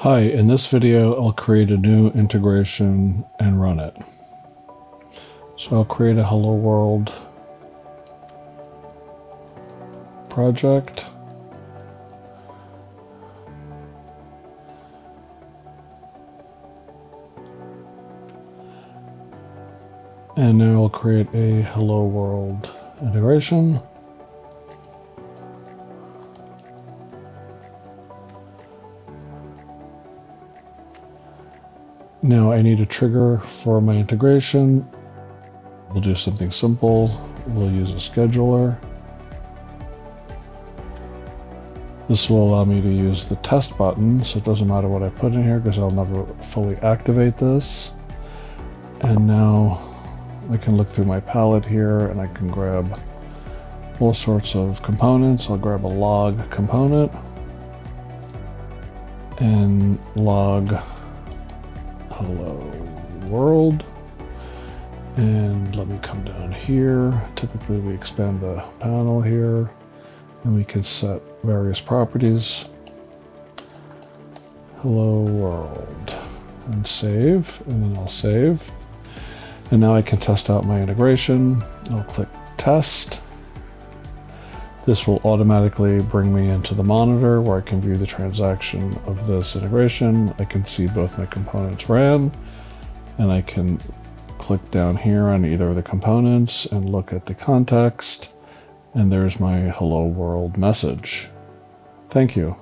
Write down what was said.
Hi, in this video I'll create a new integration and run it. So I'll create a HelloWorld project. And now I'll create a HelloWorld integration. Now I need a trigger for my integration. We'll do something simple. We'll use a scheduler. This will allow me to use the test button, so it doesn't matter what I put in here because I'll never fully activate this. And now I can look through my palette here and I can grab all sorts of components. I'll grab a log component and log hello world, and let me come down here. Typically we expand the panel here and we can set various properties. Hello world, and save, and then I'll save. And now I can test out my integration. I'll click test. This will automatically bring me into the monitor where I can view the transaction of this integration. I can see both my components ran, and I can click down here on either of the components and look at the context, and there's my hello world message. Thank you.